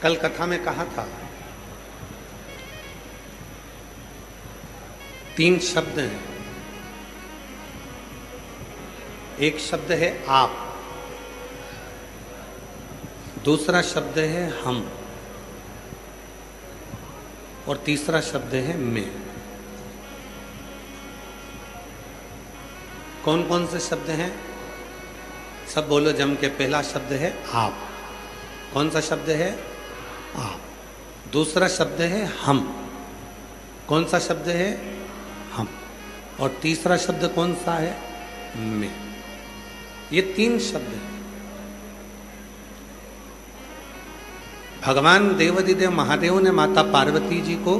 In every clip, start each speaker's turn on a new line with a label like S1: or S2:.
S1: कल कथा में कहा था 3 शब्द हैं। एक शब्द है आप, दूसरा शब्द है हम और तीसरा शब्द है मैं। कौन कौन से शब्द हैं? सब बोलो जम के। पहला शब्द है आप। कौन सा शब्द है? आप। दूसरा शब्द है हम। कौन सा शब्द है? हम। और तीसरा शब्द कौन सा है? मैं। ये 3 शब्द हैं। भगवान देवाधिदेव महादेव ने माता पार्वती जी को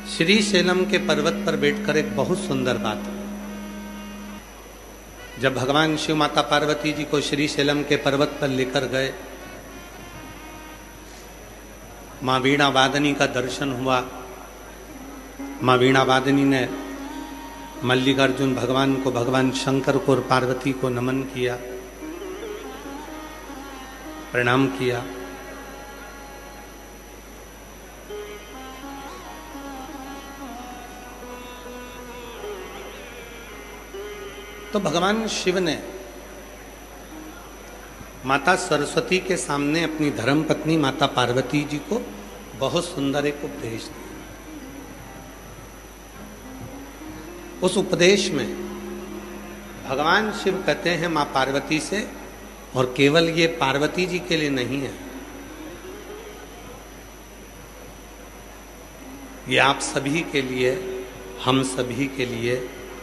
S1: श्री शैलम के पर्वत पर बैठकर एक बहुत सुंदर बात, जब भगवान शिव माता पार्वती जी को श्री शैलम के पर्वत पर लेकर गए, माँ वीणा वादनी का दर्शन हुआ। माँ वीणा वादनी ने मल्लिकार्जुन भगवान को, भगवान शंकर को और पार्वती को नमन किया, प्रणाम किया। तो भगवान शिव ने माता सरस्वती के सामने अपनी धर्मपत्नी माता पार्वती जी को बहुत सुंदर एक उपदेश दिया। उस उपदेश में भगवान शिव कहते हैं मां पार्वती से, और केवल ये पार्वती जी के लिए नहीं है, ये आप सभी के लिए, हम सभी के लिए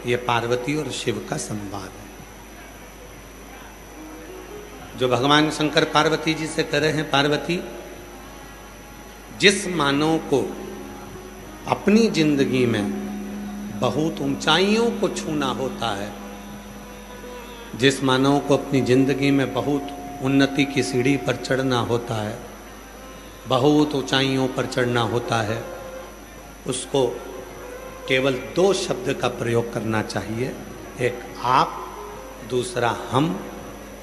S1: ये पार्वती और शिव का संवाद है। जो भगवान शंकर पार्वती जी से कह रहे हैं, पार्वती, जिस मानव को अपनी जिंदगी में बहुत ऊंचाइयों को छूना होता है, जिस मानव को अपनी जिंदगी में बहुत उन्नति की सीढ़ी पर चढ़ना होता है, बहुत ऊंचाइयों पर चढ़ना होता है, उसको केवल 2 शब्द का प्रयोग करना चाहिए। एक आप, दूसरा हम,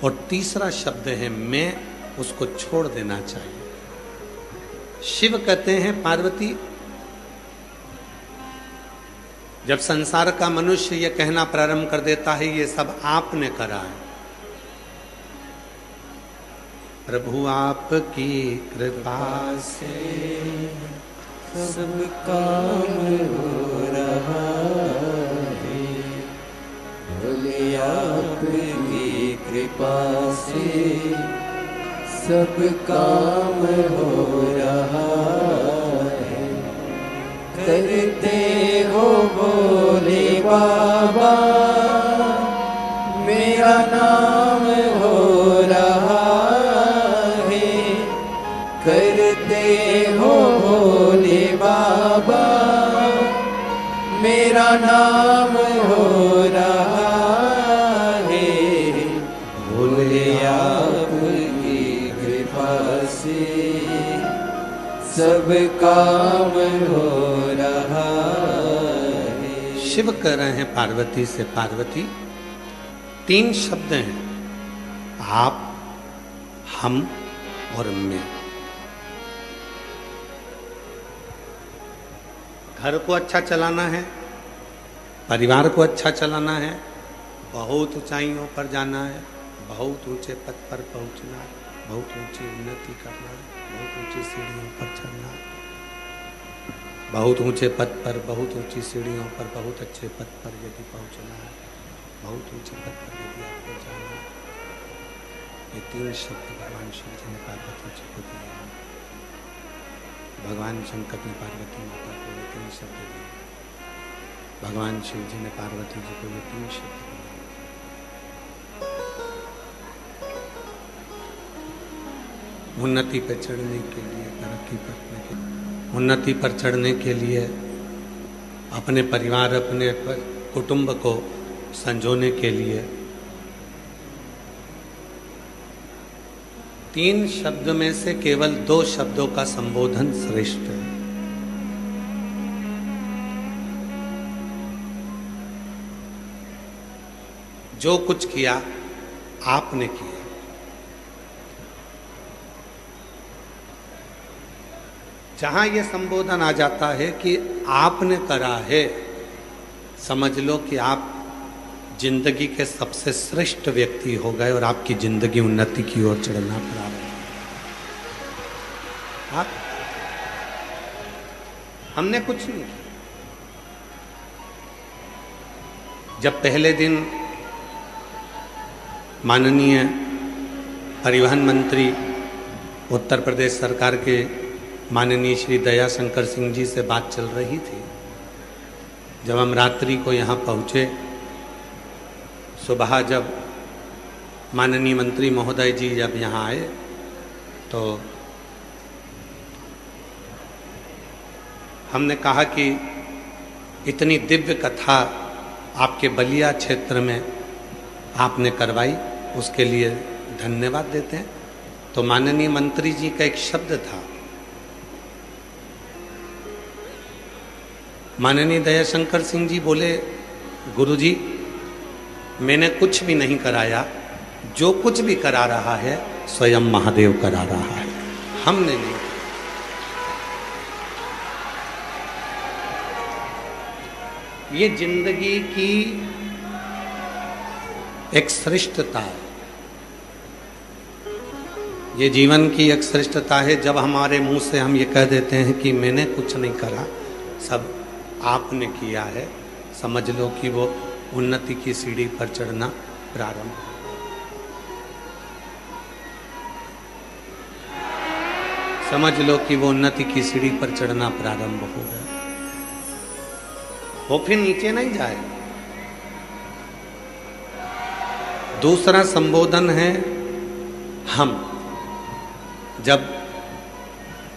S1: और तीसरा शब्द है मैं। उसको छोड़ देना चाहिए। शिव कहते हैं पार्वती, जब संसार का मनुष्य ये कहना प्रारंभ कर देता है ये सब आपने करा है, प्रभु आपकी कृपा से
S2: सब काम हो रहा है, भोले आपकी कृपा से सब काम हो रहा है। करते हो भोले बाबा, मेरा नाम हो रहा है। करते हो भोले बाबा, मेरा नाम हो रहा है। भोले आपकी कृपा से सब काम हो रहा है।
S1: शिव कह रहे हैं पार्वती से, पार्वती 3 शब्द हैं, आप, हम और मैं। घर को अच्छा चलाना है, परिवार को अच्छा चलाना है, बहुत ऊंचाइयों पर जाना है, बहुत ऊंचे पद पर पहुंचना है, बहुत ऊंची उन्नति करना है, बहुत ऊंची सीढ़ियों पर चढ़ना है, बहुत ऊंचे पद पर, बहुत ऊंची सीढ़ियों पर, बहुत अच्छे पद पर यदि पहुंचना है, बहुत ऊंचे पद पर यदि आपको जाना है। ये 3 शब्द भगवान शिव जी ने पार्वती जी को दिए। भगवान शंकर ने पार्वती माता को ये 3 शब्द दिए। भगवान शिव जी ने पार्वती जी को ये 3 शब्द दिए। उन्नति पर चढ़ने के लिए, तरक्की करने के लिए, उन्नति पर चढ़ने के लिए, अपने परिवार, अपने कुटुंब को संजोने के लिए 3 शब्द में से केवल 2 शब्दों का संबोधन श्रेष्ठ है। जो कुछ किया आपने किया, जहां ये संबोधन आ जाता है कि आपने करा है, समझ लो कि आप जिंदगी के सबसे श्रेष्ठ व्यक्ति हो गए और आपकी जिंदगी उन्नति की ओर चढ़ना प्रारंभ। आप हमने कुछ नहीं किया। जब पहले दिन माननीय परिवहन मंत्री उत्तर प्रदेश सरकार के माननीय श्री दया शंकर सिंह जी से बात चल रही थी, जब हम रात्रि को यहाँ पहुँचे, सुबह जब माननीय मंत्री महोदय जी जब यहाँ आए तो हमने कहा कि इतनी दिव्य कथा आपके बलिया क्षेत्र में आपने करवाई, उसके लिए धन्यवाद देते हैं। तो माननीय मंत्री जी का एक शब्द था, माननीय दयाशंकर सिंह जी बोले, गुरुजी मैंने कुछ भी नहीं कराया, जो कुछ भी करा रहा है स्वयं महादेव करा रहा है, हमने नहीं। ये जिंदगी की एक श्रेष्ठता है, ये जीवन की एक श्रेष्ठता है। जब हमारे मुंह से हम ये कह देते हैं कि मैंने कुछ नहीं करा, सब आपने किया है, समझ लो कि वो उन्नति की सीढ़ी पर चढ़ना प्रारंभ। समझ लो कि वो उन्नति की सीढ़ी पर चढ़ना प्रारंभ हो गया, वो फिर नीचे नहीं जाए। दूसरा संबोधन है हम। जब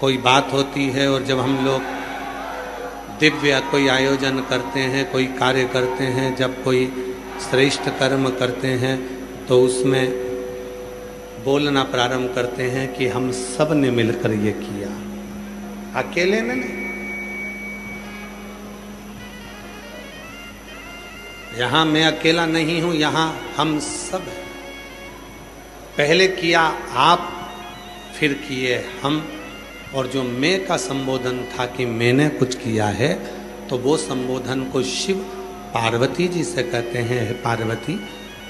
S1: कोई बात होती है और जब हम लोग दिव्य कोई आयोजन करते हैं, कोई कार्य करते हैं, जब कोई श्रेष्ठ कर्म करते हैं, तो उसमें बोलना प्रारंभ करते हैं कि हम सब ने मिलकर ये किया, अकेले ने नहीं। यहाँ मैं अकेला नहीं हूं, यहाँ हम सब हैं। पहले किया आप, फिर किए हम। और जो मैं का संबोधन था कि मैंने कुछ किया है, तो वो संबोधन को शिव पार्वती जी से कहते हैं, हे पार्वती,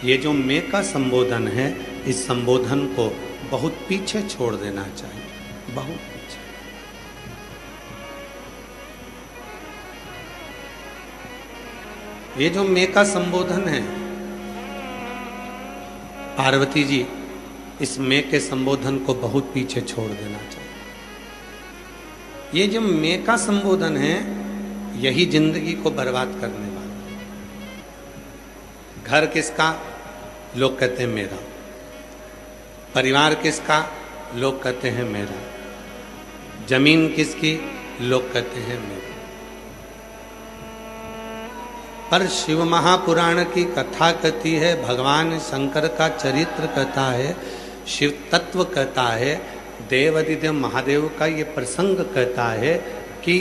S1: ये जो मैं का संबोधन है, इस संबोधन को बहुत पीछे छोड़ देना चाहिए, बहुत पीछे। ये जो मैं का संबोधन है, पार्वती जी, इस मैं के संबोधन को बहुत पीछे छोड़ देना चाहिए। ये जो मैं का संबोधन है, यही जिंदगी को बर्बाद करने वाला। घर किसका? लोग कहते हैं मेरा। परिवार किसका? लोग कहते हैं मेरा। जमीन किसकी? लोग कहते हैं मेरा। पर शिव महापुराण की कथा कहती है, भगवान शंकर का चरित्र कहता है, शिव तत्व कहता है, देवादिदेव महादेव का ये प्रसंग कहता है कि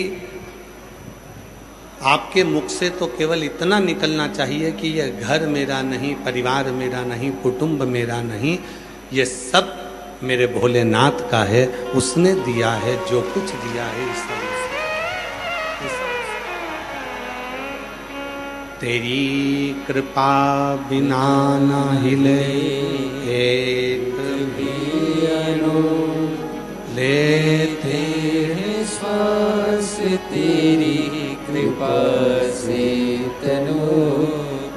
S1: आपके मुख से तो केवल इतना निकलना चाहिए कि ये घर मेरा नहीं, परिवार मेरा नहीं, कुटुंब मेरा नहीं, ये सब मेरे भोलेनाथ का है, उसने दिया है, जो कुछ दिया है इस सब। तेरी कृपा बिना ना हिले एक भी अनु लेते हैं
S2: श्वास, तेरी कृपा से तनु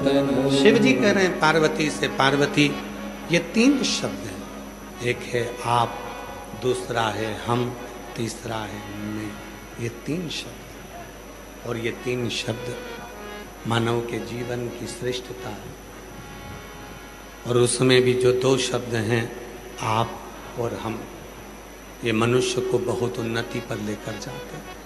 S2: तनु।
S1: शिव जी कह रहे हैं पार्वती से, पार्वती, ये तीन शब्द हैं, एक है आप, दूसरा है हम, तीसरा है मैं। ये तीन शब्द, और ये तीन शब्द मानव के जीवन की श्रेष्ठता है। और उसमें भी जो दो शब्द हैं, आप और हम, ये मनुष्य को बहुत उन्नति पर लेकर जाते हैं।